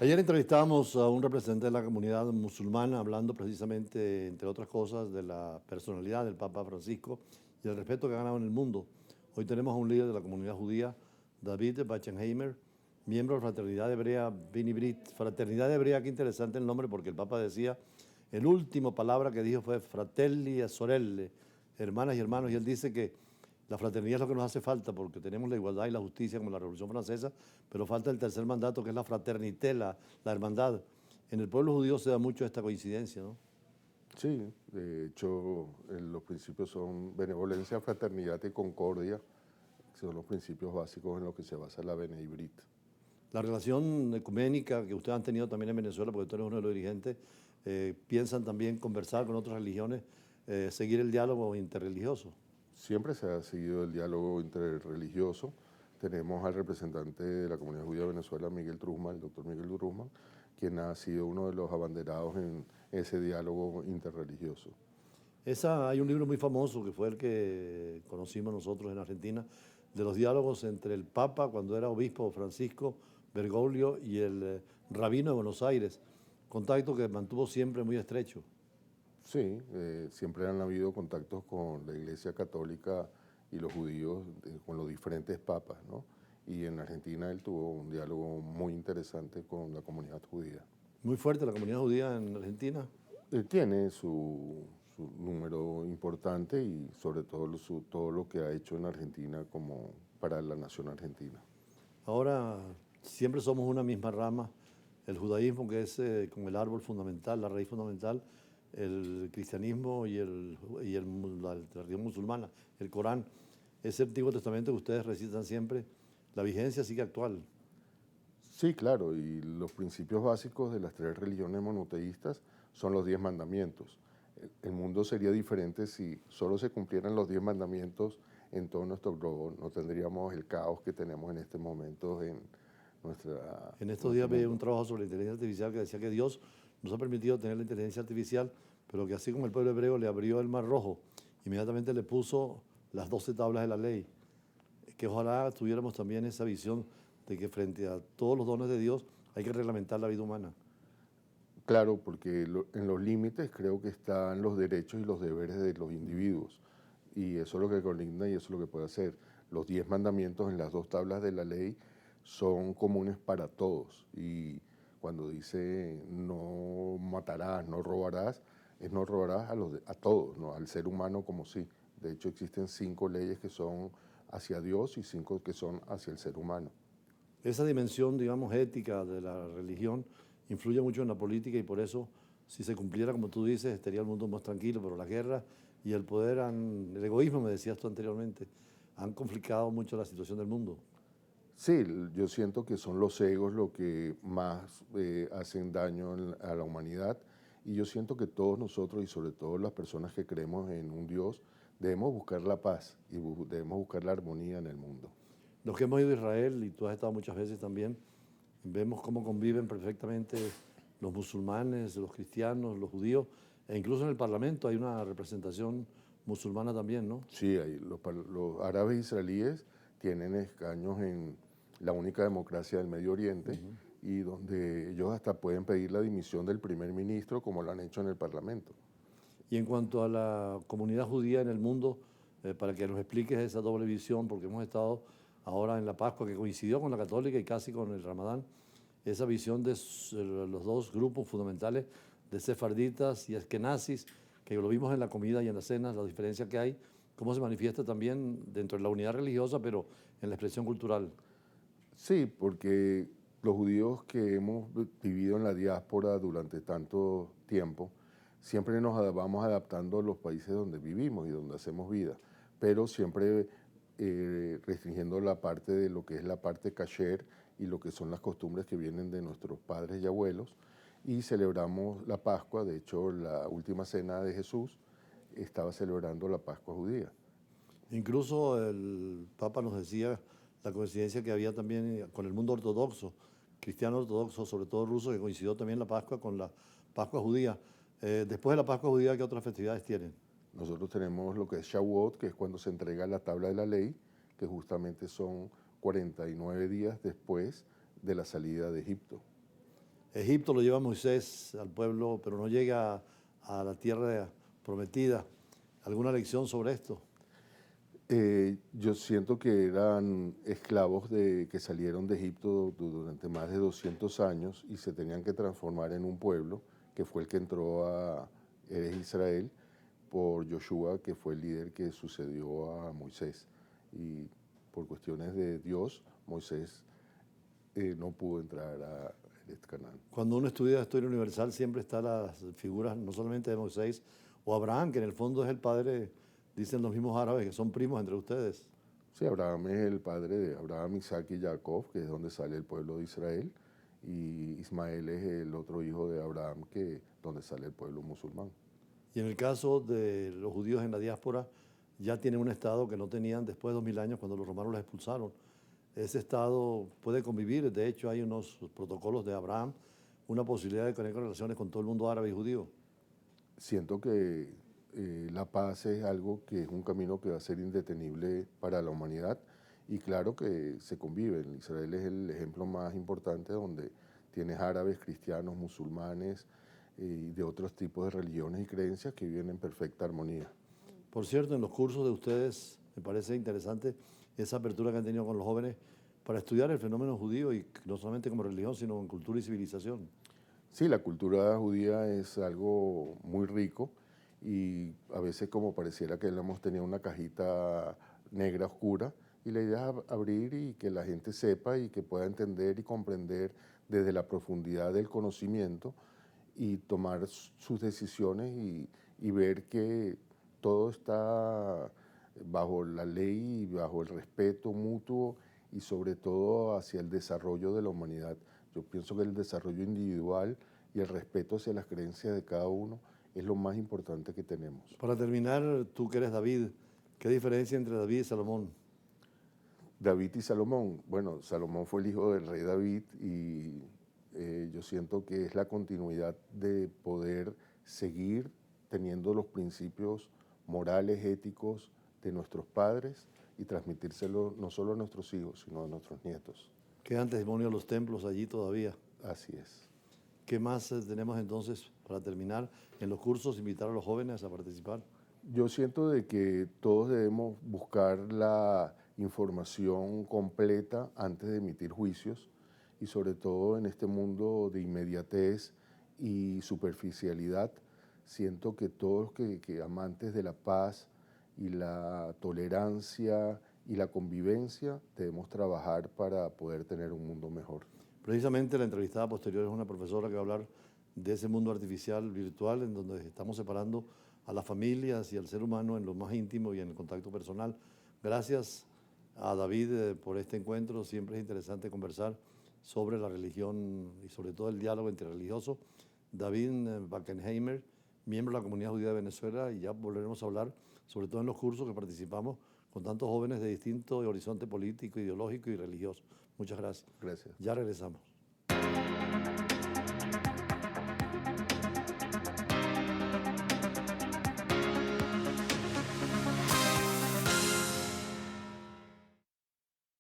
Ayer entrevistábamos a un representante de la comunidad musulmana hablando precisamente, entre otras cosas, de la personalidad del Papa Francisco y el respeto que ha ganado en el mundo. Hoy tenemos a un líder de la comunidad judía, David Bachenheimer, miembro de la Fraternidad Hebrea Bini Brit. Fraternidad Hebrea, qué interesante el nombre, porque el Papa decía, el último palabra que dijo fue fratelli e sorelle, hermanas y hermanos, y él dice que la fraternidad es lo que nos hace falta porque tenemos la igualdad y la justicia como la Revolución Francesa, pero falta el tercer mandato que es la fraternité, la hermandad. En el pueblo judío se da mucho esta coincidencia, ¿no? Sí, de hecho, los principios son benevolencia, fraternidad y concordia, que son los principios básicos en los que se basa la Bene Brit. La relación ecuménica que ustedes han tenido también en Venezuela, porque tú eres uno de los dirigentes, piensan también conversar con otras religiones, seguir el diálogo interreligioso. Siempre se ha seguido el diálogo interreligioso. Tenemos al representante de la comunidad judía de Venezuela, Miguel Truzman, el doctor Miguel Truzman, quien ha sido uno de los abanderados en ese diálogo interreligioso. Hay un libro muy famoso que fue el que conocimos nosotros en Argentina, de los diálogos entre el Papa cuando era obispo Francisco Bergoglio y el rabino de Buenos Aires, contacto que mantuvo siempre muy estrecho. Sí, siempre han habido contactos con la Iglesia Católica y los judíos, con los diferentes papas, ¿no? Y en Argentina él tuvo un diálogo muy interesante con la comunidad judía. Muy fuerte la comunidad judía en Argentina. Tiene su número importante y sobre todo todo lo que ha hecho en Argentina como para la nación argentina. Ahora siempre somos una misma rama, el judaísmo que es como el árbol fundamental, la raíz fundamental, el cristianismo la religión musulmana, el Corán, ese Antiguo Testamento que ustedes recitan siempre, la vigencia sigue actual. Sí, claro, y los principios básicos de las tres religiones monoteístas son los 10 mandamientos. El mundo sería diferente si solo se cumplieran los 10 mandamientos en todo nuestro globo. No tendríamos el caos que tenemos en este momento en En estos días nuestro veía un mundo. trabajo sobre la inteligencia artificial que decía que Dios nos ha permitido tener la inteligencia artificial, pero que así como el pueblo hebreo le abrió el mar rojo, inmediatamente le puso las 12 tablas de la ley. Que ojalá tuviéramos también esa visión de que frente a todos los dones de Dios hay que reglamentar la vida humana. Claro, porque en los límites creo que están los derechos y los deberes de los individuos. Y eso es lo que colinda y eso es lo que puede hacer. Los 10 mandamientos en las dos tablas de la ley son comunes para todos. Y cuando dice no matarás, no robarás, es no robarás a todos, ¿no? Al ser humano como sí. De hecho, existen 5 leyes que son hacia Dios y 5 que son hacia el ser humano. Esa dimensión, digamos, ética de la religión influye mucho en la política y por eso, si se cumpliera, como tú dices, estaría el mundo más tranquilo, pero la guerra y el poder, el egoísmo, me decías tú anteriormente, han complicado mucho la situación del mundo. Sí, yo siento que son los egos lo que más hacen daño a la humanidad y yo siento que todos nosotros y sobre todo las personas que creemos en un Dios debemos buscar la paz y debemos buscar la armonía en el mundo. Los que hemos ido a Israel, y tú has estado muchas veces también, vemos cómo conviven perfectamente los musulmanes, los cristianos, los judíos, e incluso en el Parlamento hay una representación musulmana también, ¿no? Sí, los árabes israelíes tienen escaños en la única democracia del Medio Oriente y donde ellos hasta pueden pedir la dimisión del primer ministro como lo han hecho en el Parlamento. Y en cuanto a la comunidad judía en el mundo, para que nos expliques esa doble visión, porque hemos estado ahora en la Pascua, que coincidió con la católica y casi con el Ramadán, esa visión de los dos grupos fundamentales de sefarditas y eskenazis, que lo vimos en la comida y en las cenas, la diferencia que hay, cómo se manifiesta también dentro de la unidad religiosa, pero en la expresión cultural. Sí, porque los judíos que hemos vivido en la diáspora durante tanto tiempo, siempre vamos adaptando a los países donde vivimos y donde hacemos vida, pero siempre restringiendo la parte de lo que es la parte kasher y lo que son las costumbres que vienen de nuestros padres y abuelos. Y celebramos la Pascua, de hecho la última cena de Jesús estaba celebrando la Pascua judía. Incluso el Papa nos decía la coincidencia que había también con el mundo ortodoxo, cristiano ortodoxo, sobre todo ruso, que coincidió también la Pascua con la Pascua judía. Después de la Pascua judía, ¿qué otras festividades tienen? Nosotros tenemos lo que es Shavuot, que es cuando se entrega la tabla de la ley, que justamente son 49 días después de la salida de Egipto. Egipto lo lleva Moisés al pueblo, pero no llega a la tierra prometida. ¿Alguna lección sobre esto? Yo siento que eran esclavos que salieron de Egipto durante más de 200 años y se tenían que transformar en un pueblo, que fue el que entró a Eres Israel por Joshua, que fue el líder que sucedió a Moisés. Y por cuestiones de Dios, Moisés no pudo entrar a Eres Canaán. Cuando uno estudia historia universal siempre están las figuras no solamente de Moisés o Abraham, que en el fondo es el padre, dicen los mismos árabes, que son primos entre ustedes. Sí, Abraham es el padre de Abraham, Isaac y Jacob, que es donde sale el pueblo de Israel, y Ismael es el otro hijo de Abraham, que donde sale el pueblo musulmán. Y en el caso de los judíos en la diáspora, ya tienen un estado que no tenían después de 2000 años cuando los romanos los expulsaron. Ese estado puede convivir, de hecho hay unos protocolos de Abraham, una posibilidad de tener relaciones con todo el mundo árabe y judío. Siento que la paz es algo que es un camino que va a ser indetenible para la humanidad y claro que se conviven. Israel es el ejemplo más importante donde tienes árabes, cristianos, musulmanes y de otros tipos de religiones y creencias que viven en perfecta armonía. Por cierto, en los cursos de ustedes me parece interesante esa apertura que han tenido con los jóvenes para estudiar el fenómeno judío y no solamente como religión, sino en cultura y civilización. Sí, la cultura judía es algo muy rico y a veces como pareciera que hemos tenido una cajita negra oscura y la idea es abrir y que la gente sepa y que pueda entender y comprender desde la profundidad del conocimiento y tomar sus decisiones y ver que todo está bajo la ley y bajo el respeto mutuo y sobre todo hacia el desarrollo de la humanidad. Yo pienso que el desarrollo individual y el respeto hacia las creencias de cada uno es lo más importante que tenemos. Para terminar, tú que eres David, ¿qué diferencia entre David y Salomón? David y Salomón. Bueno, Salomón fue el hijo del rey David y yo siento que es la continuidad de poder seguir teniendo los principios morales, éticos de nuestros padres y transmitírselo no solo a nuestros hijos, sino a nuestros nietos. Quedan testimonios de los templos allí todavía. Así es. ¿Qué más tenemos entonces para terminar en los cursos, invitar a los jóvenes a participar? Yo siento de que todos debemos buscar la información completa antes de emitir juicios y sobre todo en este mundo de inmediatez y superficialidad, siento que todos que amantes de la paz y la tolerancia y la convivencia debemos trabajar para poder tener un mundo mejor. Precisamente la entrevistada posterior es una profesora que va a hablar de ese mundo artificial virtual en donde estamos separando a las familias y al ser humano en lo más íntimo y en el contacto personal. Gracias a David por este encuentro. Siempre es interesante conversar sobre la religión y sobre todo el diálogo interreligioso. David Backenheimer, miembro de la comunidad judía de Venezuela, y ya volveremos a hablar, sobre todo en los cursos que participamos con tantos jóvenes de distinto horizonte político, ideológico y religioso. Muchas gracias. Gracias. Ya regresamos.